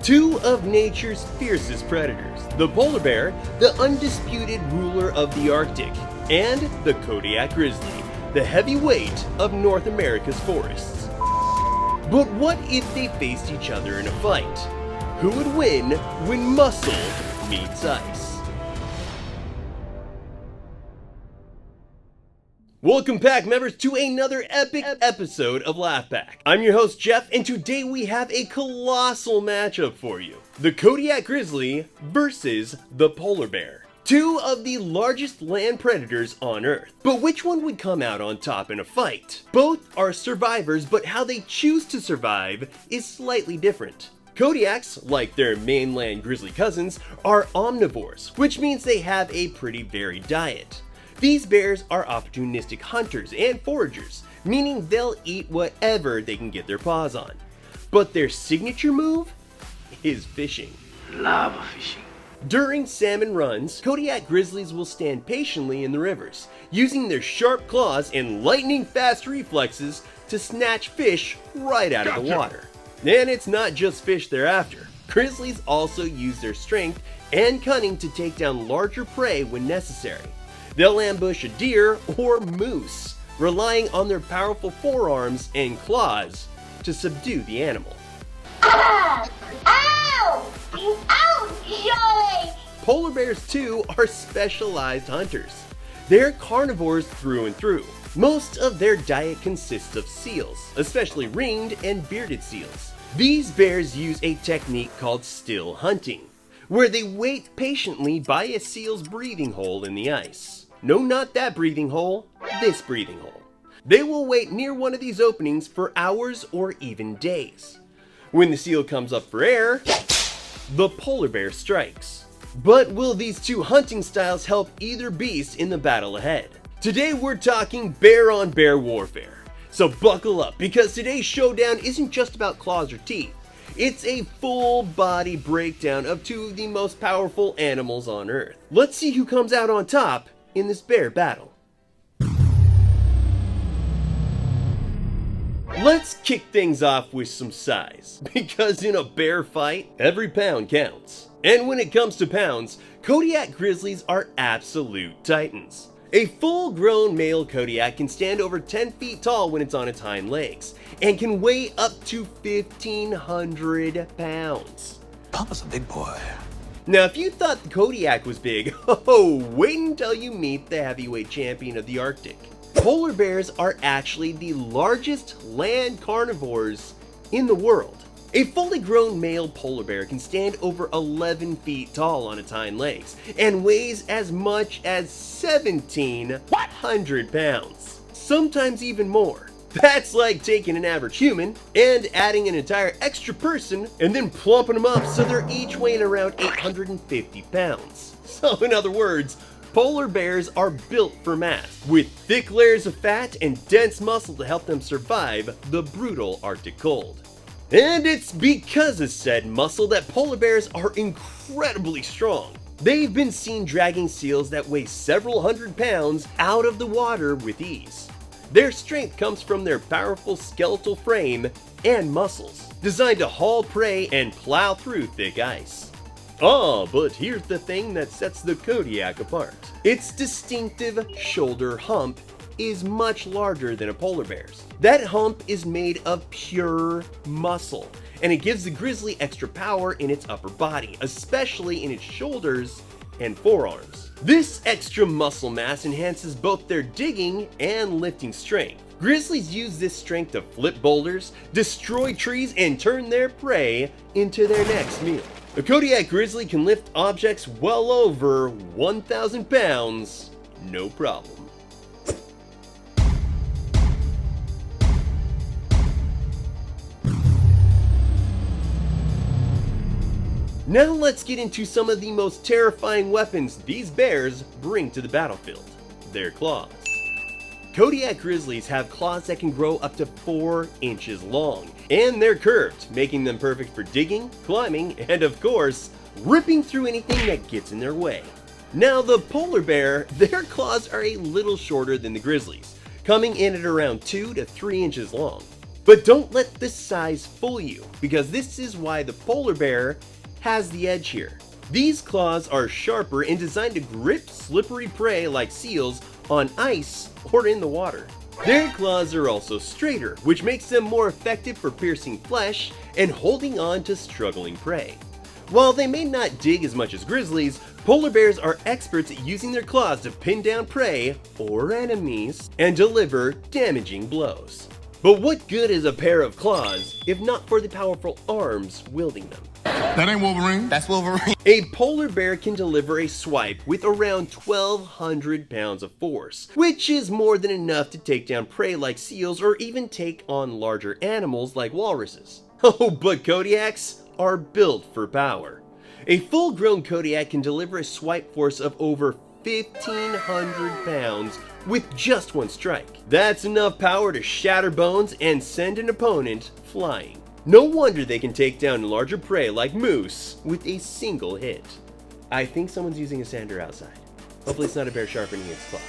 Two of nature's fiercest predators, the polar bear, the undisputed ruler of the Arctic, and the Kodiak grizzly, the heavyweight of North America's forests. But what if they faced each other in a fight? Who would win when muscle meets ice? Welcome back, members, to another epic episode of Laugh Pack. I'm your host, Jeff, and today we have a colossal matchup for you. The Kodiak grizzly versus the polar bear. Two of the largest land predators on Earth. But which one would come out on top in a fight? Both are survivors, but how they choose to survive is slightly different. Kodiaks, like their mainland grizzly cousins, are omnivores, which means they have a pretty varied diet. These bears are opportunistic hunters and foragers, meaning they'll eat whatever they can get their paws on. But their signature move is fishing. Love fishing. During salmon runs, Kodiak grizzlies will stand patiently in the rivers, using their sharp claws and lightning-fast reflexes to snatch fish right out of the water. And it's not just fish they're after. Grizzlies also use their strength and cunning to take down larger prey when necessary. They'll ambush a deer or moose, relying on their powerful forearms and claws to subdue the animal. Ah! Ow! Ow, Joey! Polar bears, too, are specialized hunters. They're carnivores through and through. Most of their diet consists of seals, especially ringed and bearded seals. These bears use a technique called still hunting, where they wait patiently by a seal's breathing hole in the ice. No, not that breathing hole, this breathing hole. They will wait near one of these openings for hours or even days. When the seal comes up for air, the polar bear strikes. But will these two hunting styles help either beast in the battle ahead? Today we're talking bear-on-bear warfare. So buckle up, because today's showdown isn't just about claws or teeth. It's a full-body breakdown of two of the most powerful animals on Earth. Let's see who comes out on top in this bear battle. Let's kick things off with some size, because in a bear fight, every pound counts. And when it comes to pounds, Kodiak grizzlies are absolute titans. A full-grown male Kodiak can stand over 10 feet tall when it's on its hind legs, and can weigh up to 1,500 pounds. Papa's a big boy. Now, if you thought the Kodiak was big, wait until you meet the heavyweight champion of the Arctic. Polar bears are actually the largest land carnivores in the world. A fully grown male polar bear can stand over 11 feet tall on its hind legs and weighs as much as 1,700 pounds, sometimes even more. That's like taking an average human and adding an entire extra person and then plumping them up so they're each weighing around 850 pounds. So in other words, polar bears are built for mass, with thick layers of fat and dense muscle to help them survive the brutal Arctic cold. And it's because of said muscle that polar bears are incredibly strong. They've been seen dragging seals that weigh several hundred pounds out of the water with ease. Their strength comes from their powerful skeletal frame and muscles, designed to haul prey and plow through thick ice. But here's the thing that sets the Kodiak apart. Its distinctive shoulder hump is much larger than a polar bear's. That hump is made of pure muscle, and it gives the grizzly extra power in its upper body, especially in its shoulders and forearms. This extra muscle mass enhances both their digging and lifting strength. Grizzlies use this strength to flip boulders, destroy trees, and turn their prey into their next meal. A Kodiak grizzly can lift objects well over 1,000 pounds, no problem. Now let's get into some of the most terrifying weapons these bears bring to the battlefield: their claws. Kodiak grizzlies have claws that can grow up to 4 inches long, and they're curved, making them perfect for digging, climbing, and of course, ripping through anything that gets in their way. Now the polar bear, their claws are a little shorter than the grizzlies, coming in at around 2 to 3 inches long. But don't let the size fool you, because this is why the polar bear has the edge here. These claws are sharper and designed to grip slippery prey like seals on ice or in the water. Their claws are also straighter, which makes them more effective for piercing flesh and holding on to struggling prey. While they may not dig as much as grizzlies, polar bears are experts at using their claws to pin down prey or enemies and deliver damaging blows. But what good is a pair of claws if not for the powerful arms wielding them? That ain't Wolverine. That's Wolverine. A polar bear can deliver a swipe with around 1,200 pounds of force, which is more than enough to take down prey like seals or even take on larger animals like walruses. Oh, but Kodiaks are built for power. A full-grown Kodiak can deliver a swipe force of over 1,500 pounds with just one strike. That's enough power to shatter bones and send an opponent flying. No wonder they can take down larger prey like moose with a single hit. I think someone's using a sander outside. Hopefully it's not a bear sharpening its claws.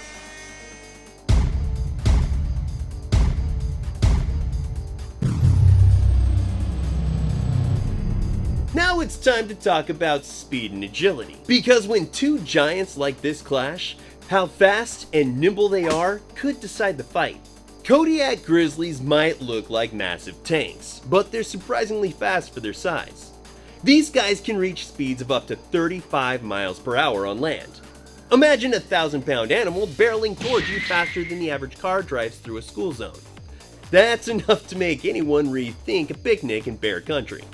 Now it's time to talk about speed and agility. Because when two giants like this clash, how fast and nimble they are could decide the fight. Kodiak grizzlies might look like massive tanks, but they're surprisingly fast for their size. These guys can reach speeds of up to 35 miles per hour on land. Imagine a 1,000-pound animal barreling towards you faster than the average car drives through a school zone. That's enough to make anyone rethink a picnic in bear country.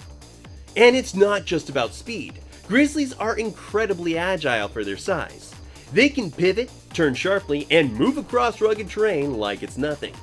And it's not just about speed. Grizzlies are incredibly agile for their size. They can pivot, turn sharply, and move across rugged terrain like it's nothing.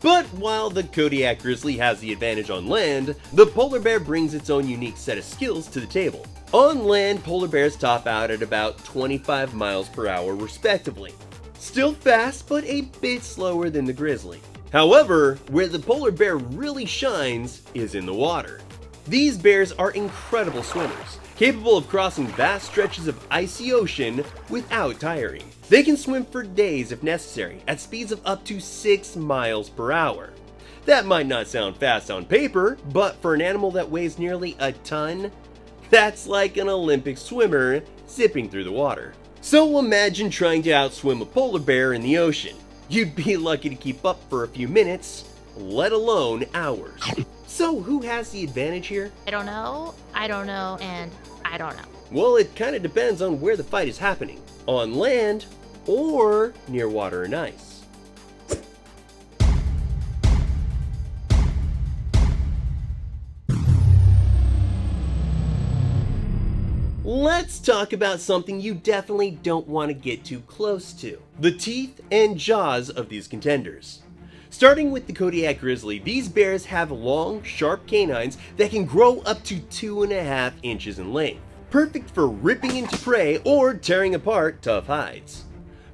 But while the Kodiak grizzly has the advantage on land, the polar bear brings its own unique set of skills to the table. On land, polar bears top out at about 25 miles per hour respectively. Still fast, but a bit slower than the grizzly. However, where the polar bear really shines is in the water. These bears are incredible swimmers, capable of crossing vast stretches of icy ocean without tiring. They can swim for days if necessary, at speeds of up to 6 miles per hour. That might not sound fast on paper, but for an animal that weighs nearly a ton, that's like an Olympic swimmer zipping through the water. So imagine trying to outswim a polar bear in the ocean. You'd be lucky to keep up for a few minutes, let alone hours. So who has the advantage here? I don't know, and I don't know. Well, it kind of depends on where the fight is happening. On land, or near water and ice. Let's talk about something you definitely don't want to get too close to. The teeth and jaws of these contenders. Starting with the Kodiak grizzly, these bears have long, sharp canines that can grow up to 2.5 inches in length, perfect for ripping into prey or tearing apart tough hides.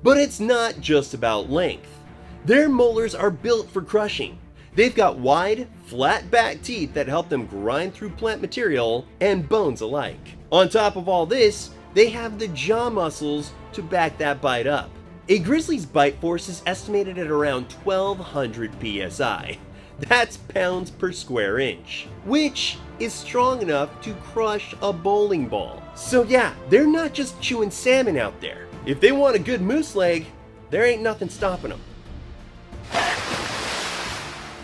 But it's not just about length. Their molars are built for crushing. They've got wide, flat back teeth that help them grind through plant material and bones alike. On top of all this, they have the jaw muscles to back that bite up. A grizzly's bite force is estimated at around 1,200 psi. That's pounds per square inch, which is strong enough to crush a bowling ball. So yeah, they're not just chewing salmon out there. If they want a good moose leg, there ain't nothing stopping them.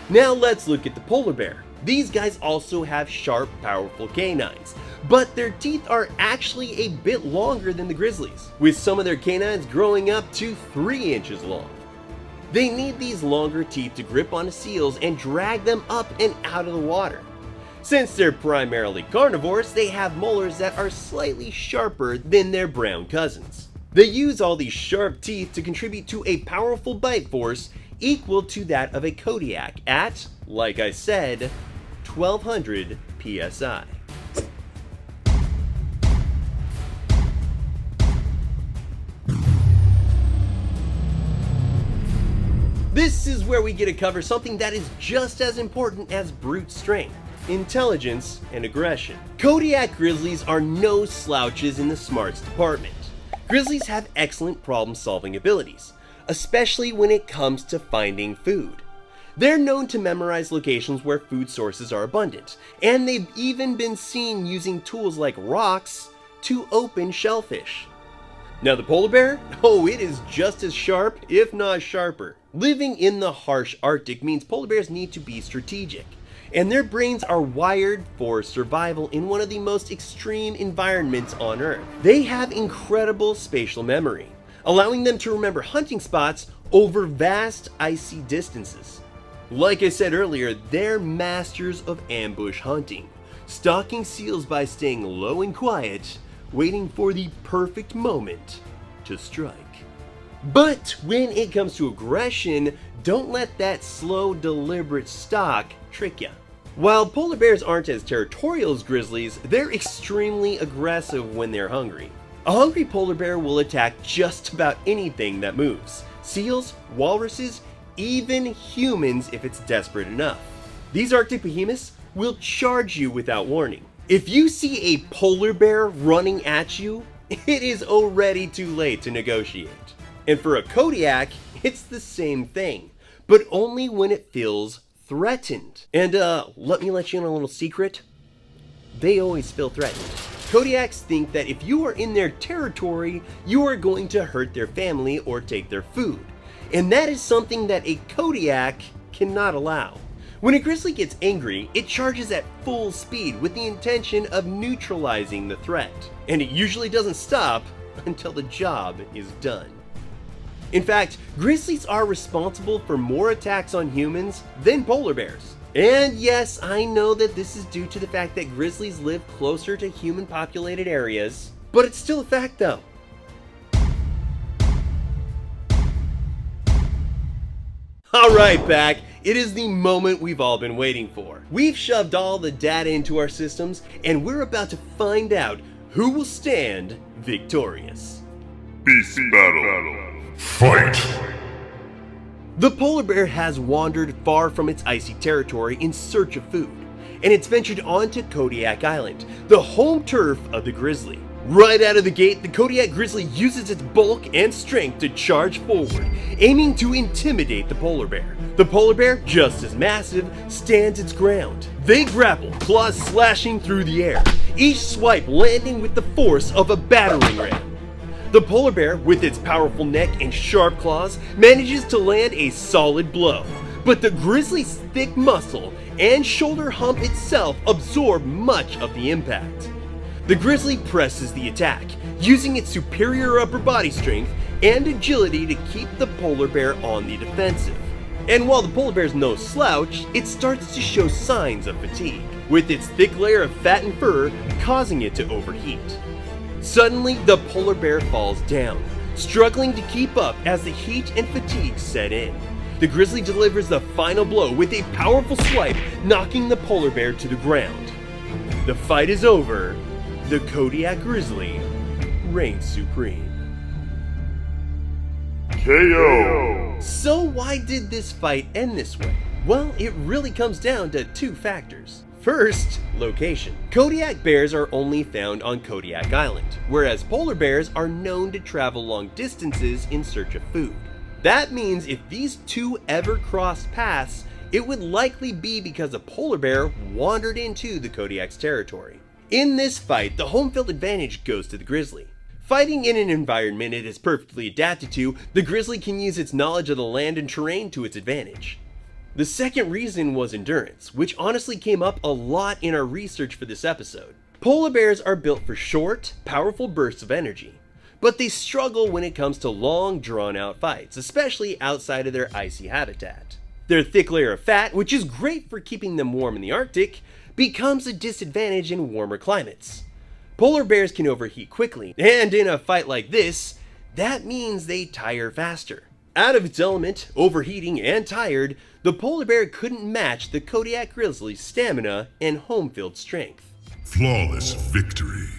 Now let's look at the polar bear. These guys also have sharp, powerful canines, but their teeth are actually a bit longer than the grizzlies, with some of their canines growing up to 3 inches long. They need these longer teeth to grip onto seals and drag them up and out of the water. Since they're primarily carnivores, they have molars that are slightly sharper than their brown cousins. They use all these sharp teeth to contribute to a powerful bite force equal to that of a Kodiak at, like I said, 1,200 psi. This is where we get to cover something that is just as important as brute strength: intelligence and aggression. Kodiak grizzlies are no slouches in the smarts department. Grizzlies have excellent problem-solving abilities, especially when it comes to finding food. They're known to memorize locations where food sources are abundant, and they've even been seen using tools like rocks to open shellfish. Now the polar bear? Oh, it is just as sharp, if not sharper. Living in the harsh Arctic means polar bears need to be strategic, and their brains are wired for survival in one of the most extreme environments on Earth. They have incredible spatial memory, allowing them to remember hunting spots over vast icy distances. Like I said earlier, they're masters of ambush hunting, stalking seals by staying low and quiet, waiting for the perfect moment to strike. But when it comes to aggression, don't let that slow, deliberate stalk trick ya. While polar bears aren't as territorial as grizzlies, they're extremely aggressive when they're hungry. A hungry polar bear will attack just about anything that moves. Seals, walruses, even humans if it's desperate enough. These Arctic behemoths will charge you without warning. If you see a polar bear running at you, it is already too late to negotiate. And for a Kodiak, it's the same thing, but only when it feels threatened. And let me let you in on a little secret. They always feel threatened. Kodiaks think that if you are in their territory, you are going to hurt their family or take their food. And that is something that a Kodiak cannot allow. When a grizzly gets angry, it charges at full speed with the intention of neutralizing the threat. And it usually doesn't stop until the job is done. In fact, grizzlies are responsible for more attacks on humans than polar bears. And yes, I know that this is due to the fact that grizzlies live closer to human populated areas, but it's still a fact though. Alright, back. It is the moment we've all been waiting for. We've shoved all the data into our systems, and we're about to find out who will stand victorious. Beast battle. Fight! The polar bear has wandered far from its icy territory in search of food, and it's ventured onto Kodiak Island, the home turf of the grizzly. Right out of the gate, the Kodiak grizzly uses its bulk and strength to charge forward, aiming to intimidate the polar bear. The polar bear, just as massive, stands its ground. They grapple, claws slashing through the air, each swipe landing with the force of a battering ram. The polar bear, with its powerful neck and sharp claws, manages to land a solid blow, but the grizzly's thick muscle and shoulder hump itself absorb much of the impact. The grizzly presses the attack, using its superior upper body strength and agility to keep the polar bear on the defensive. And while the polar bear's no slouch, it starts to show signs of fatigue, with its thick layer of fat and fur causing it to overheat. Suddenly, the polar bear falls down, struggling to keep up as the heat and fatigue set in. The grizzly delivers the final blow with a powerful swipe, knocking the polar bear to the ground. The fight is over. The Kodiak grizzly reigns supreme. KO! So why did this fight end this way? Well, it really comes down to two factors. First, location. Kodiak bears are only found on Kodiak Island, whereas polar bears are known to travel long distances in search of food. That means if these two ever crossed paths, it would likely be because a polar bear wandered into the Kodiak's territory. In this fight, the home field advantage goes to the grizzly. Fighting in an environment it is perfectly adapted to, the grizzly can use its knowledge of the land and terrain to its advantage. The second reason was endurance, which honestly came up a lot in our research for this episode. Polar bears are built for short, powerful bursts of energy, but they struggle when it comes to long, drawn-out fights, especially outside of their icy habitat. Their thick layer of fat, which is great for keeping them warm in the Arctic, becomes a disadvantage in warmer climates. Polar bears can overheat quickly, and in a fight like this, that means they tire faster. Out of its element, overheating and tired, the polar bear couldn't match the Kodiak grizzly's stamina and home field strength. Flawless victory.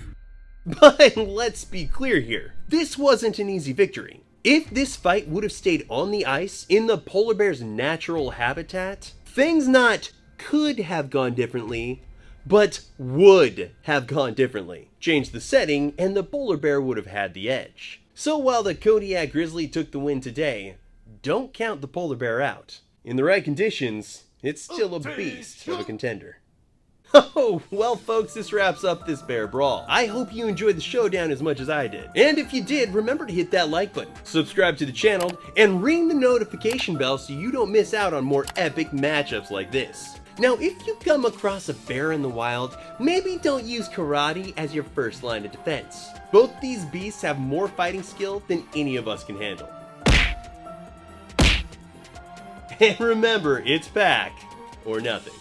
But let's be clear here, this wasn't an easy victory. If this fight would have stayed on the ice in the polar bear's natural habitat, things not could have gone differently, but would have gone differently. Change the setting and the polar bear would have had the edge. So while the Kodiak grizzly took the win today, don't count the polar bear out. In the right conditions, it's still a beast of a contender. Oh, well folks, this wraps up this bear brawl. I hope you enjoyed the showdown as much as I did. And if you did, remember to hit that like button, subscribe to the channel, and ring the notification bell so you don't miss out on more epic matchups like this. Now, if you come across a bear in the wild, maybe don't use karate as your first line of defense. Both these beasts have more fighting skill than any of us can handle. And remember, it's pack or nothing.